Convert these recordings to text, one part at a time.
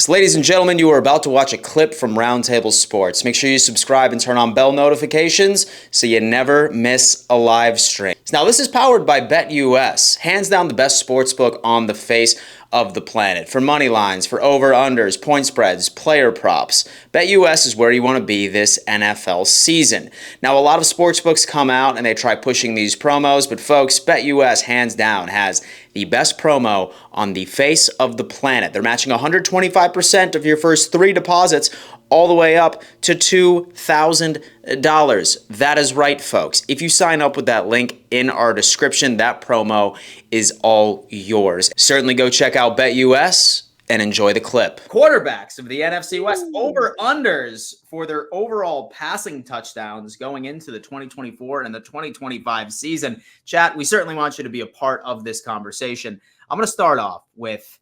So, ladies and gentlemen, you are about to watch a clip from Roundtable Sports. Make sure you subscribe and turn on bell notifications so you never miss a live stream. Now, this is powered by BetUS, hands down the best sportsbook on the face of the planet. For money lines, for over-unders, point spreads, player props, BetUS is where you want to be this NFL season. Now, a lot of sportsbooks come out and they try pushing these promos, but folks, BetUS hands down has the best promo on the face of the planet. They're matching 125% of your first 3 deposits all the way up to $2,000. That is right, folks. If you sign up with that link in our description, that promo is all yours. Certainly go check out BetUS and enjoy the clip. Quarterbacks of the NFC West, over-unders for their overall passing touchdowns going into the 2024 and the 2025 season. Chat, we certainly want you to be a part of this conversation. I'm going to start off with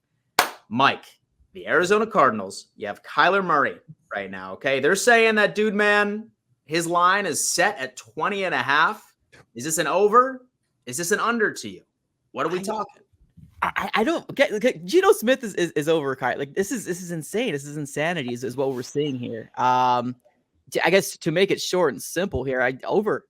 Mike. The Arizona Cardinals, you have Kyler Murray right now, okay? They're saying that, dude, man, his line is set at 20.5. Is this an over? Is this an under to you? What are we talking? I don't get Geno Smith is over Kyler. Like this is insane. This is insanity is what we're seeing here. I guess to make it short and simple here, over.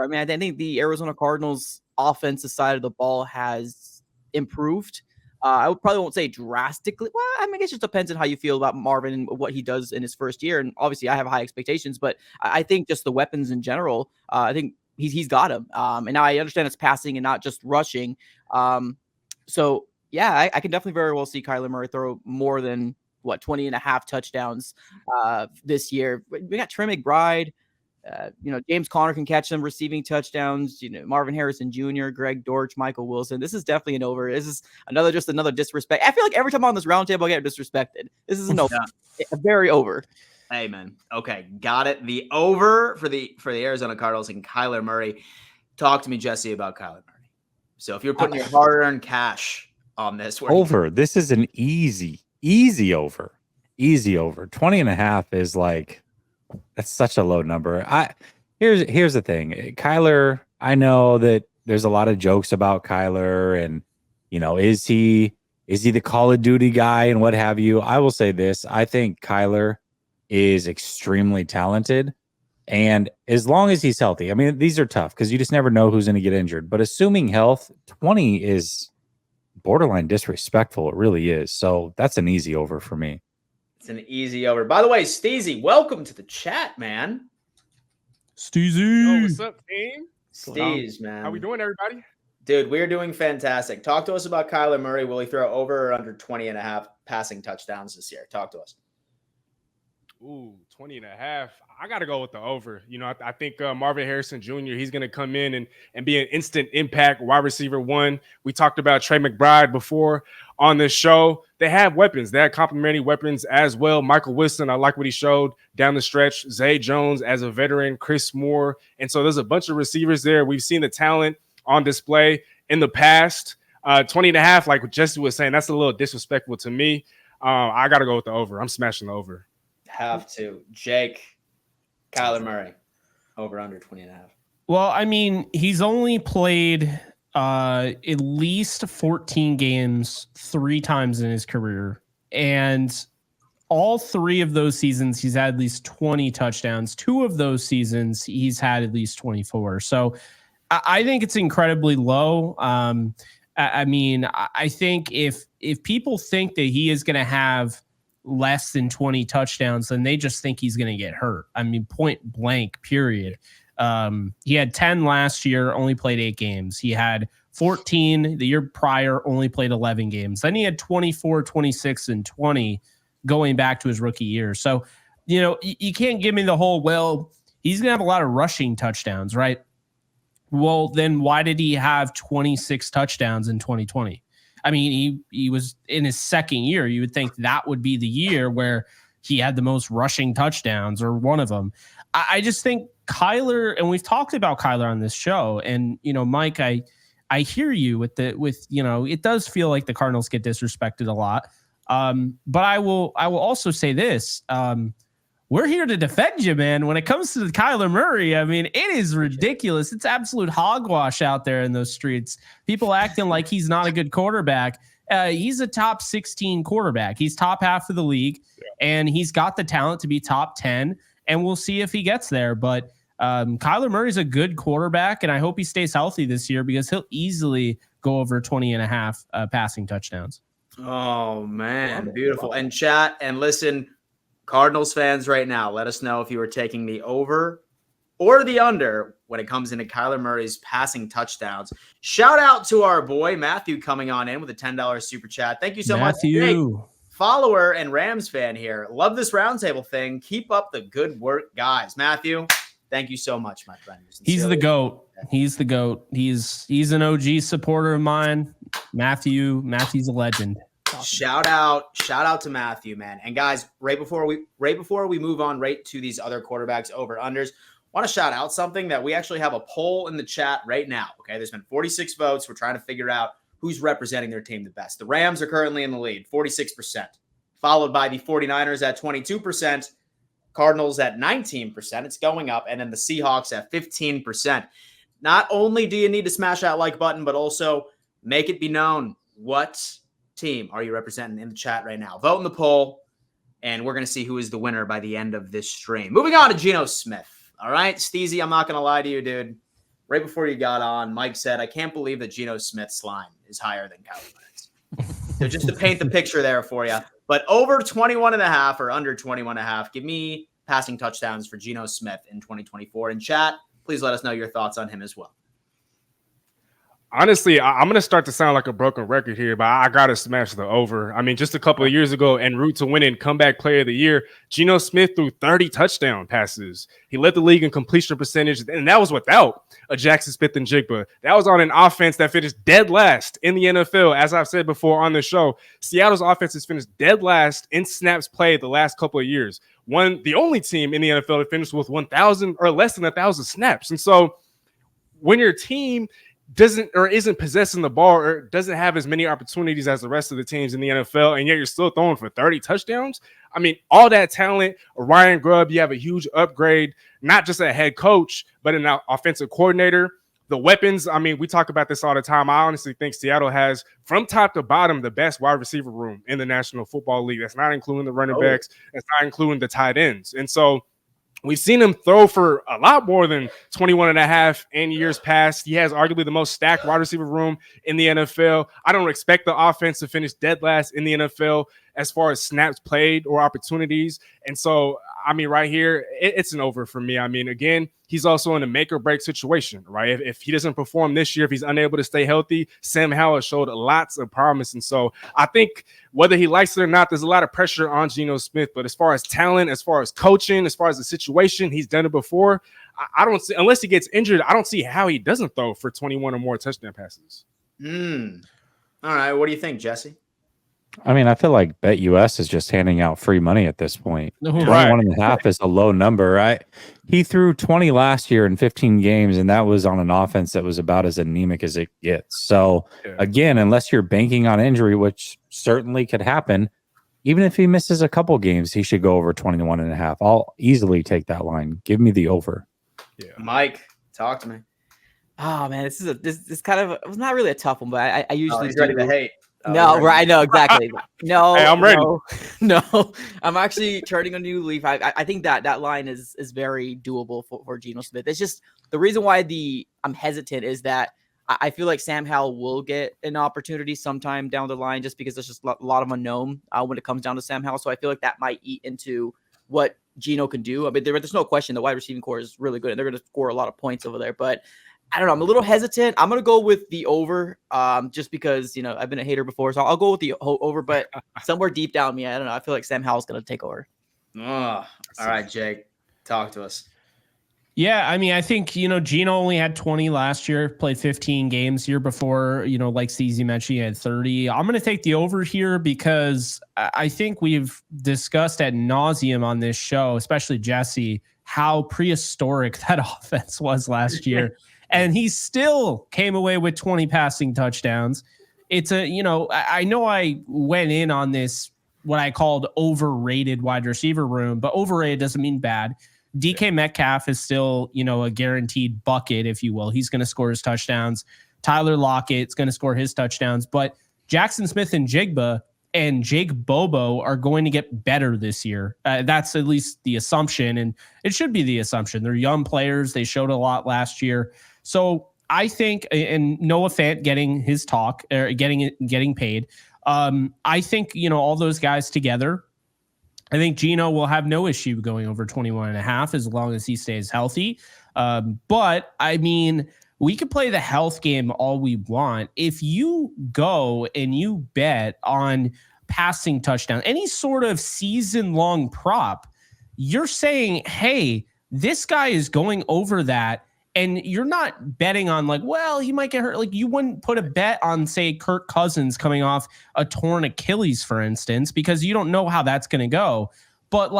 I mean, I think the Arizona Cardinals offensive side of the ball has improved. I probably won't say drastically. Well, I mean, I guess it just depends on how you feel about Marvin and what he does in his first year. And obviously, I have high expectations, but I think just the weapons in general, I think he's got them. And now I understand it's passing and not just rushing. So yeah, I can definitely very well see Kyler Murray throw more than 20.5 touchdowns this year. We got Trey McBride. James Conner can catch some receiving touchdowns. Marvin Harrison Jr., Greg Dortch, Michael Wilson. This is definitely an over. This is another disrespect. I feel like every time I'm on this roundtable, I get disrespected. This is an over. A very over. Amen. Okay, got it. The over for the Arizona Cardinals and Kyler Murray. Talk to me, Jesse, about Kyler Murray. So if you're putting your hard-earned cash on this, over. This is an easy over. Easy over. 20.5 is like. That's such a low number. Here's the thing. Kyler, I know that there's a lot of jokes about Kyler and, is he the Call of Duty guy and what have you? I will say this. I think Kyler is extremely talented. And as long as he's healthy, I mean, these are tough because you just never know who's going to get injured. But assuming health, 20 is borderline disrespectful. It really is. So that's an easy over for me. It's an easy over. By the way, Steezy, welcome to the chat, man. Steezy. Yo, what's up, team? Steez, man. How we doing, everybody? Dude, we're doing fantastic. Talk to us about Kyler Murray. Will he throw over or under 20.5 passing touchdowns this year? Talk to us. Ooh, 20.5. I got to go with the over. I think Marvin Harrison Jr., he's going to come in and be an instant impact wide receiver 1. We talked about Trey McBride before on this show. They have weapons. They have complementary weapons as well. Michael Wilson, I like what he showed down the stretch. Zay Jones as a veteran, Chris Moore. And so there's a bunch of receivers there. We've seen the talent on display in the past. 20.5, like what Jesse was saying, that's a little disrespectful to me. I got to go with the over. I'm smashing the over. Have to. Jake, Kyler Murray, over under 20.5. Well, I mean, he's only played at least 14 games 3 times in his career. And all 3 of those seasons, he's had at least 20 touchdowns. 2 of those seasons, he's had at least 24. So I think it's incredibly low. I mean, I think if people think that he is going to have less than 20 touchdowns, then they just think he's going to get hurt. I mean, point blank, period. He had 10 last year, only played 8 games. He had 14 the year prior, only played 11 games. Then he had 24, 26, and 20 going back to his rookie year. So, you can't give me the whole, well, he's going to have a lot of rushing touchdowns, right? Well, then why did he have 26 touchdowns in 2020? I mean, he was in his second year. You would think that would be the year where he had the most rushing touchdowns or one of them. I just think Kyler, and we've talked about Kyler on this show, and, Mike, I hear you it does feel like the Cardinals get disrespected a lot. But I will also say this. We're here to defend you, man. When it comes to Kyler Murray, I mean, it is ridiculous. It's absolute hogwash out there in those streets. People acting like he's not a good quarterback. he's a top 16 quarterback. He's top half of the league, and he's got the talent to be top 10, and we'll see if he gets there. But Kyler Murray's a good quarterback, and I hope he stays healthy this year because he'll easily go over 20.5 passing touchdowns. Oh, man. Beautiful. And chat and listen, Cardinals fans right now, let us know if you are taking the over or the under when it comes into Kyler Murray's passing touchdowns. Shout out to our boy Matthew coming on in with a $10 super chat. Thank you so much. Matthew. Follower and Rams fan here. Love this roundtable thing. Keep up the good work, guys. Matthew, thank you so much, my friend. He's the GOAT. He's the GOAT. He's an OG supporter of mine. Matthew's a legend. Shout out to Matthew, man. And guys, right before we move on right to these other quarterbacks over unders, want to shout out something that we actually have a poll in the chat right now. Okay, there's been 46 votes. We're trying to figure out who's representing their team the best. The Rams are currently in the lead, 46%, followed by the 49ers at 22%, Cardinals at 19%. It's going up, and then the Seahawks at 15%. Not only do you need to smash that like button, but also make it be known what team are you representing in the chat right now. Vote in the poll, and we're going to see who is the winner by the end of this stream. Moving on to Geno Smith. All right, Steezy, I'm not going to lie to you, dude. Right before you got on, Mike said, I can't believe that Geno Smith's line is higher than Kyler Murray's. So just to paint the picture there for you. But over 21.5 or under 21.5, give me passing touchdowns for Geno Smith in 2024. In chat, please let us know your thoughts on him as well. Honestly, I'm going to start to sound like a broken record here, but I got to smash the over. I mean, just a couple of years ago, en route to winning comeback player of the year, Geno Smith threw 30 touchdown passes. He led the league in completion percentage, and that was without a Jackson Smith-Njigba. That was on an offense that finished dead last in the NFL. As I've said before on the show, Seattle's offense has finished dead last in snaps played the last couple of years. The only team in the NFL that finished with 1,000 or less than 1,000 snaps. And so when your team isn't possessing the ball or doesn't have as many opportunities as the rest of the teams in the NFL, and yet you're still throwing for 30 touchdowns. I mean, all that talent, Ryan Grubb, you have a huge upgrade, not just a head coach, but an offensive coordinator. The weapons, I mean, we talk about this all the time. I honestly think Seattle has, from top to bottom, the best wide receiver room in the National Football League. That's not including the running backs. That's not including the tight ends. And so we've seen him throw for a lot more than 21.5 in years past. He has arguably the most stacked wide receiver room in the NFL. I don't expect the offense to finish dead last in the NFL as far as snaps played or opportunities. And so, I mean, right here, it's an over for me. I mean, again, he's also in a make or break situation, right? If he doesn't perform this year, if he's unable to stay healthy, Sam Howell showed lots of promise. And so I think whether he likes it or not, there's a lot of pressure on Geno Smith. But as far as talent, as far as coaching, as far as the situation, he's done it before. I don't see, unless he gets injured, I don't see how he doesn't throw for 21 or more touchdown passes. All right. What do you think, Jesse? I mean, I feel like BetUS is just handing out free money at this point. Right. 21.5 is a low number. He threw 20 last year in 15 games, and that was on an offense that was about as anemic as it gets. So, again, unless you're banking on injury, which certainly could happen, even if he misses a couple games, he should go over 21.5. I'll easily take that line. Give me the over. Yeah. Mike, talk to me. Oh, man, this kind of, it's not really a tough one, but I usually he's ready to hate. No, right. No, exactly. No, hey, I'm ready. No, I'm actually turning a new leaf. I think that line is very doable for Geno Smith. It's just the reason why I'm hesitant is that I feel like Sam Howell will get an opportunity sometime down the line just because there's just a lot of unknown when it comes down to Sam Howell. So I feel like that might eat into what Geno can do. I mean, there's no question the wide receiving core is really good and they're going to score a lot of points over there, but I don't know. I'm a little hesitant. I'm going to go with the over just because, I've been a hater before. So I'll go with the over, but somewhere deep down me, I don't know. I feel like Sam Howell's going to take over. All right, Jake, talk to us. Yeah, I mean, I think, Geno only had 20 last year, played 15 games year before, like CZ mentioned, he had 30. I'm going to take the over here because I think we've discussed ad nauseum on this show, especially Jesse, how prehistoric that offense was last year. And he still came away with 20 passing touchdowns. It's I know I went in on this, what I called overrated wide receiver room, but overrated doesn't mean bad. DK Metcalf is still, a guaranteed bucket, if you will. He's going to score his touchdowns. Tyler Lockett's going to score his touchdowns. But Jackson Smith and Jigba and Jake Bobo are going to get better this year. That's at least the assumption, and it should be the assumption. They're young players. They showed a lot last year. So I think, and Noah Fant getting his talk, or getting paid. I think, all those guys together, I think Geno will have no issue going over 21.5 as long as he stays healthy. But I mean, we could play the health game all we want. If you go and you bet on passing touchdown, any sort of season-long prop, you're saying, hey, this guy is going over that. And you're not betting on he might get hurt. Like, you wouldn't put a bet on, say, Kirk Cousins coming off a torn Achilles, for instance, because you don't know how that's going to go. But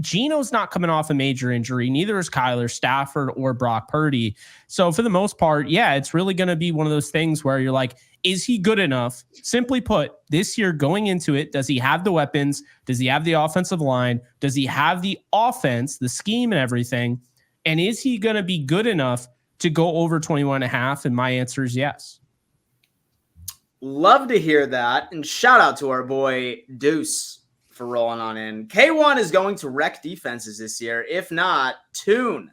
Geno's not coming off a major injury. Neither is Kyler, Stafford, or Brock Purdy. So for the most part, yeah, it's really going to be one of those things where you're like, is he good enough? Simply put, this year going into it, does he have the weapons? Does he have the offensive line? Does he have the offense, the scheme and everything? And is he going to be good enough to go over 21.5? And my answer is yes. Love to hear that. And shout out to our boy Deuce for rolling on in. K1 is going to wreck defenses this year. If not, Tune.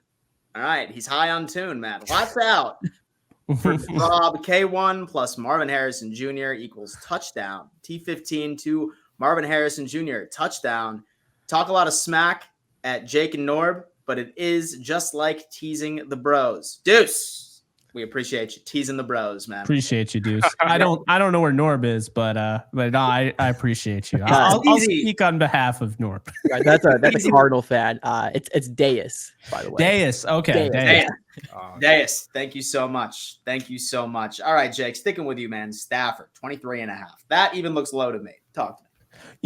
All right. He's high on Tune, man. Watch out. For Rob, K1 plus Marvin Harrison Jr. equals touchdown. T15 to Marvin Harrison Jr. touchdown. Talk a lot of smack at Jake and Norb, but it is just like teasing the bros. Deuce, we appreciate you teasing the bros, man. Appreciate you, Deuce. I don't know where Norb is, but no, I appreciate you. I'll speak on behalf of Norb. Right, that's a Cardinal fan. It's Deus, by the way. Deus, okay. Deus, thank you so much. Thank you so much. All right, Jake, sticking with you, man. Stafford, 23.5. That even looks low to me. Talk to me.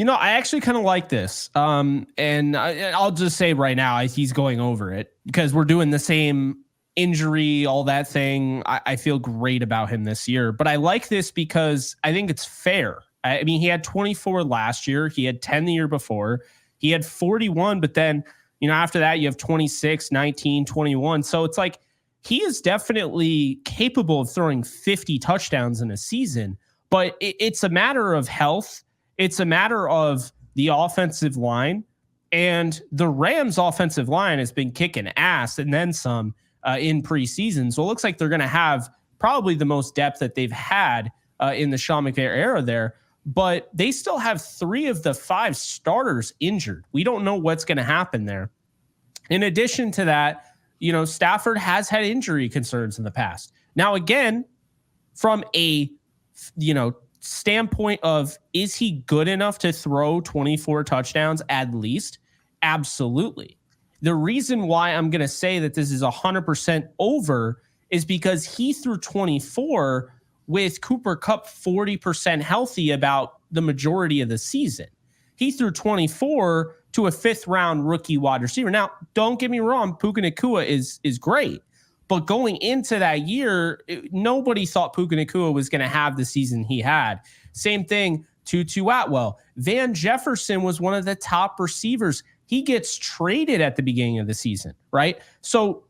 I actually kind of like this. And I'll just say right now, he's going over it because we're doing the same injury, all that thing. I feel great about him this year, but I like this because I think it's fair. I mean, he had 24 last year. He had 10 the year before. He had 41, but then, after that you have 26, 19, 21. So it's like, he is definitely capable of throwing 50 touchdowns in a season, but it's a matter of health. It's a matter of the offensive line, and the Rams' offensive line has been kicking ass and then some in preseason. So it looks like they're going to have probably the most depth that they've had in the Sean McVay era there. But they still have 3 of the 5 starters injured. We don't know what's going to happen there. In addition to that, Stafford has had injury concerns in the past. Now, again, from a, standpoint of, is he good enough to throw 24 touchdowns at least? Absolutely. The reason why I'm going to say that this is 100% over is because he threw 24 with Cooper Kupp 40% healthy about the majority of the season. He threw 24 to a 5th-round rookie wide receiver. Now, don't get me wrong, Puka Nacua is great. But going into that year, nobody thought Puka Nacua was going to have the season he had. Same thing, Tutu Atwell. Van Jefferson was one of the top receivers. He gets traded at the beginning of the season, right? So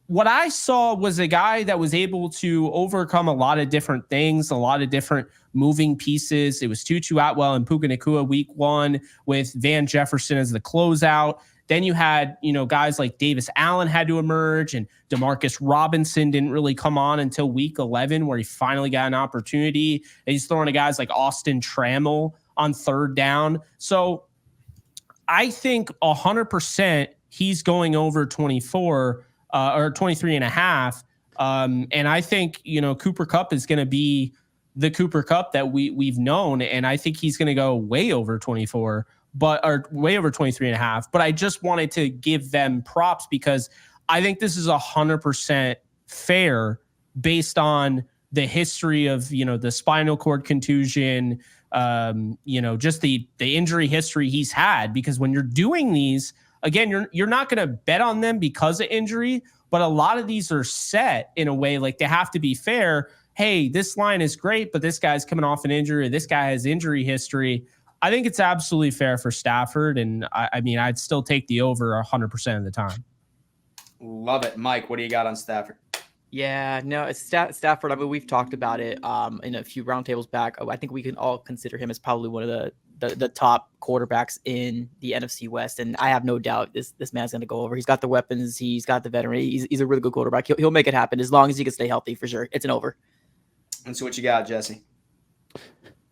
what I saw was a guy that was able to overcome a lot of different things, a lot of different moving pieces. It was Tutu Atwell and Puka Nacua week 1 with Van Jefferson as the closeout. Then you had, guys like Davis Allen had to emerge, and Demarcus Robinson didn't really come on until week 11, where he finally got an opportunity. And he's throwing to guys like Austin Trammell on 3rd down. So I think 100% he's going over 24 or 23.5. And I think, Cooper Kupp is going to be the Cooper Kupp that we've known. And I think he's going to go way over 24. Or way over 23.5. But I just wanted to give them props because I think this is 100% fair based on the history of, the spinal cord contusion, just the injury history he's had. Because when you're doing these, again, you're not going to bet on them because of injury, but a lot of these are set in a way like they have to be fair. Hey, this line is great, but this guy's coming off an injury, or this guy has injury history. I think it's absolutely fair for Stafford, and I mean, I'd still take the over 100% of the time. Love it. Mike, what do you got on Stafford? Yeah, no, it's Stafford. I mean, we've talked about it in a few roundtables back. I think we can all consider him as probably one of the top quarterbacks in the NFC West, and I have no doubt this man's going to go over. He's got the weapons, he's got the veteran. He's a really good quarterback. He'll make it happen as long as he can stay healthy for sure. It's an over. And so what you got, Jesse?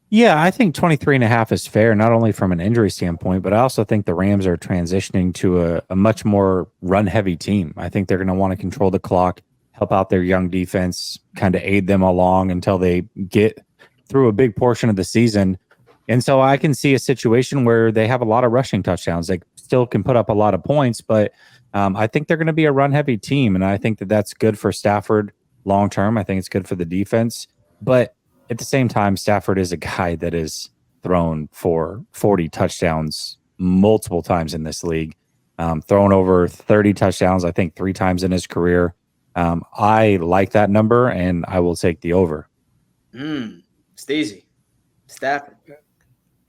Yeah, I think 23.5 is fair, not only from an injury standpoint, but I also think the Rams are transitioning to a much more run-heavy team. I think they're going to want to control the clock, help out their young defense, kind of aid them along until they get through a big portion of the season. And so I can see a situation where they have a lot of rushing touchdowns. They still can put up a lot of points, but I think they're going to be a run-heavy team, and I think that that's good for Stafford long-term. I think it's good for the defense. But at the same time, Stafford is a guy that is thrown for 40 touchdowns multiple times in this league, thrown over 30 touchdowns, I think 3 times in his career. I like that number, and I will take the over. Steezy. Stafford.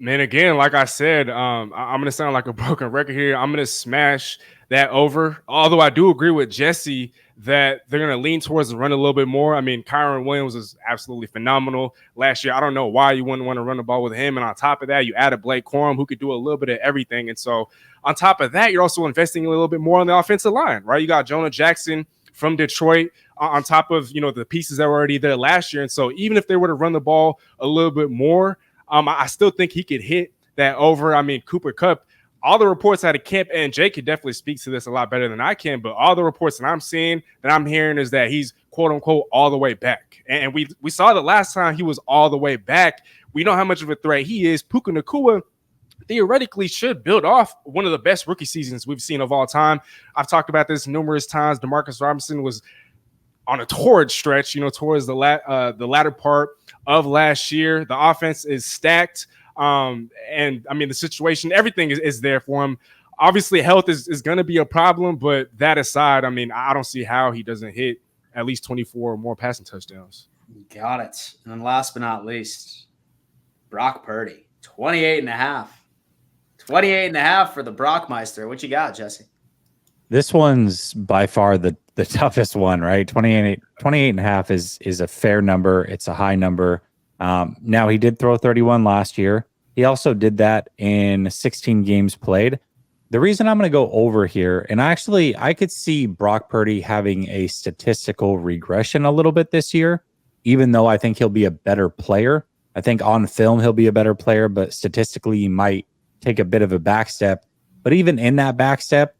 Man, again, like I said, I'm going to sound like a broken record here. I'm going to smash that over. Although I do agree with Jesse that they're going to lean towards the run a little bit more. I mean, Kyron Williams is absolutely phenomenal last year. I don't know why you wouldn't want to run the ball with him. And on top of that, you added Blake Corum, who could do a little bit of everything. And so on top of that, you're also investing a little bit more on the offensive line, right? You got Jonah Jackson from Detroit on top of, the pieces that were already there last year. And so even if they were to run the ball a little bit more, I still think he could hit that over. I mean, Cooper Kupp, all the reports out of camp, and Jay could definitely speak to this a lot better than I can, but all the reports that I'm seeing, that I'm hearing, is that he's quote unquote all the way back. And we saw the last time he was all the way back. We know how much of a threat he is. Puka Nacua theoretically should build off one of the best rookie seasons we've seen of all time. I've talked about this numerous times. Demarcus Robinson was on a torrid stretch, towards the latter part of last year. The offense is stacked. And I mean, the situation, everything is there for him. Obviously, health is going to be a problem, but that aside, I mean, I don't see how he doesn't hit at least 24 or more passing touchdowns. Got it. And then last but not least, Brock Purdy, 28.5. 28.5 for the Brockmeister. What you got, Jesse? This one's by far the toughest one, right? 28.5 is a fair number. It's a high number. Now, he did throw 31 last year. He also did that in 16 games played. The reason I'm going to go over here, and I could see Brock Purdy having a statistical regression a little bit this year, even though I think he'll be a better player. I think on film he'll be a better player, but statistically he might take a bit of a back step. But even in that back step,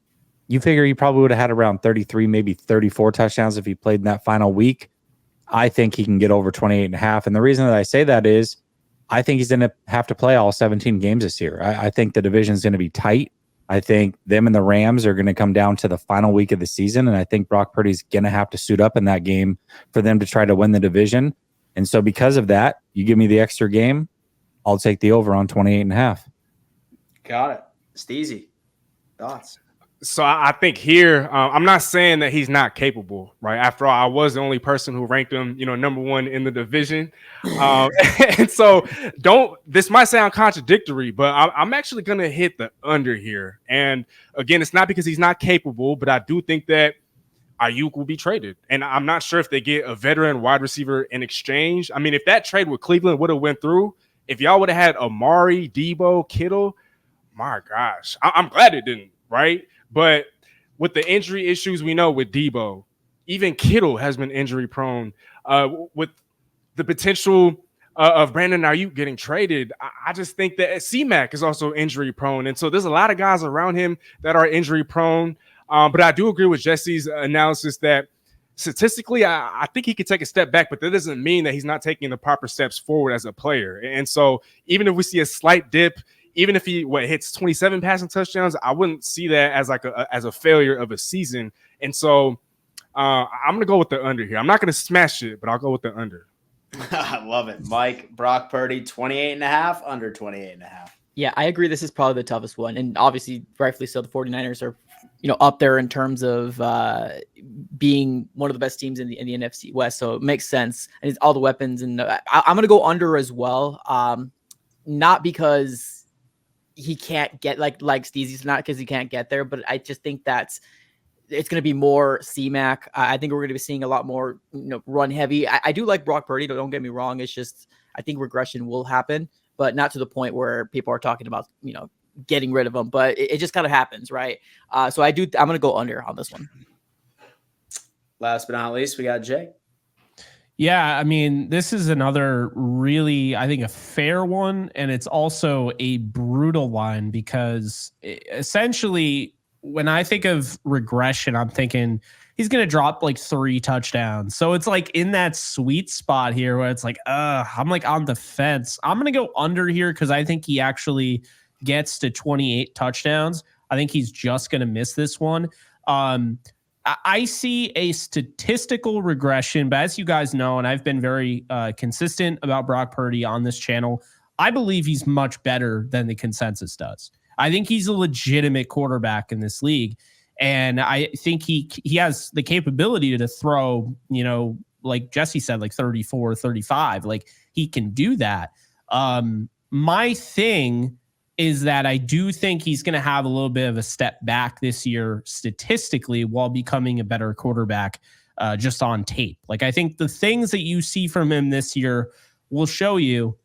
you figure he probably would have had around 33, maybe 34 touchdowns if he played in that final week. I think he can get over 28.5. And the reason that I say that is I think he's going to have to play all 17 games this year. I think the division is going to be tight. I think them and the Rams are going to come down to the final week of the season. And I think Brock Purdy's going to have to suit up in that game for them to try to win the division. And so because of that, you give me the extra game, I'll take the over on 28.5. Got it. Steezy. Thoughts? So I think here, I'm not saying that he's not capable, right? After all, I was the only person who ranked him, number one in the division. And so this might sound contradictory, but I'm actually going to hit the under here. And again, it's not because he's not capable, but I do think that Ayuk will be traded. And I'm not sure if they get a veteran wide receiver in exchange. I mean, if that trade with Cleveland would have went through, if y'all would have had Amari, Debo, Kittle, my gosh, I'm glad it didn't, right? But with the injury issues we know with Debo, even Kittle has been injury prone. With the potential of Brandon Ayuk getting traded, I just think that C-Mac is also injury prone. And so there's a lot of guys around him that are injury prone. But I do agree with Jesse's analysis that statistically, I think he could take a step back, but that doesn't mean that he's not taking the proper steps forward as a player. And so even if we see a slight dip, even if he hits 27 passing touchdowns, I wouldn't see that as as a failure of a season. And so I'm going to go with the under here. I'm not going to smash it, but I'll go with the under. I love it. Mike, Brock Purdy, 28.5, under 28.5. Yeah, I agree. This is probably the toughest one. And obviously, rightfully so, the 49ers are up there in terms of being one of the best teams in the NFC West. So it makes sense. And it's all the weapons. And I'm going to go under as well. Not because he can't get like Steezy's, not because he can't get there, but I just think that's it's going to be more C-Mac. I think we're going to be seeing a lot more, run heavy. I do like Brock Purdy. Don't get me wrong. It's just, I think regression will happen, but not to the point where people are talking about, getting rid of him, but it just kind of happens. Right. So I'm going to go under on this one. Last but not least, we got Jay. Yeah, I mean, this is another really, I think, a fair one. And it's also a brutal one because essentially, when I think of regression, I'm thinking he's going to drop like 3 touchdowns. So it's like in that sweet spot here where it's like, I'm like on the fence. I'm going to go under here because I think he actually gets to 28 touchdowns. I think he's just going to miss this one. I see a statistical regression, but as you guys know, and I've been very consistent about Brock Purdy on this channel, I believe he's much better than the consensus does. I think he's a legitimate quarterback in this league, and I think he has the capability to throw, like Jesse said, like 34, 35. Like, he can do that. My thing is that I do think he's going to have a little bit of a step back this year statistically while becoming a better quarterback just on tape. Like, I think the things that you see from him this year will show you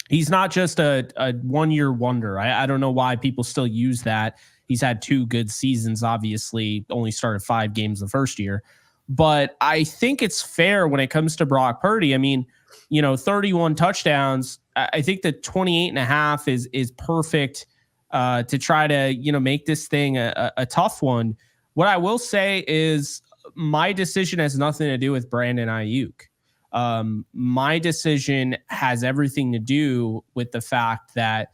he's not just a one-year wonder. I don't know why people still use that. He's had 2 good seasons, obviously, only started 5 games the first year. But I think it's fair when it comes to Brock Purdy. I mean, 31 touchdowns. I think the 28.5 is perfect to try to, make this thing a tough one. What I will say is my decision has nothing to do with Brandon Ayuk. My decision has everything to do with the fact that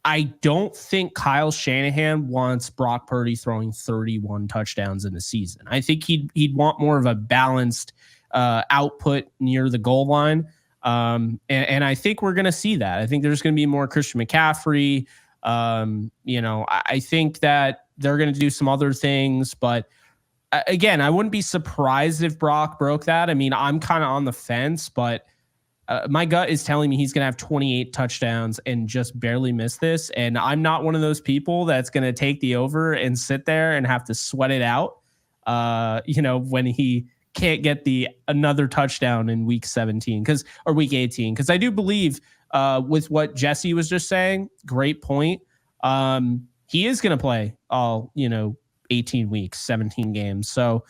I don't think Kyle Shanahan wants Brock Purdy throwing 31 touchdowns in the season. I think he'd want more of a balanced output near the goal line. And I think we're going to see that. I think there's going to be more Christian McCaffrey. I think that they're going to do some other things, but again, I wouldn't be surprised if Brock broke that. I mean, I'm kind of on the fence, but my gut is telling me he's going to have 28 touchdowns and just barely miss this. And I'm not one of those people that's going to take the over and sit there and have to sweat it out, when he can't get another touchdown in week 17 or week 18. Cause I do believe with what Jesse was just saying, great point. He is going to play all, 18 weeks, 17 games. So,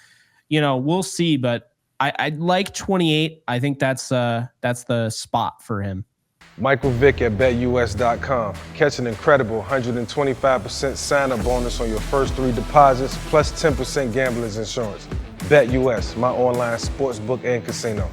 we'll see, but I like 28. I think that's the spot for him. Michael Vick at BetUS.com. Catch an incredible 125% sign-up bonus on your first 3 deposits, plus 10% gambler's insurance. BetUS, my online sportsbook and casino.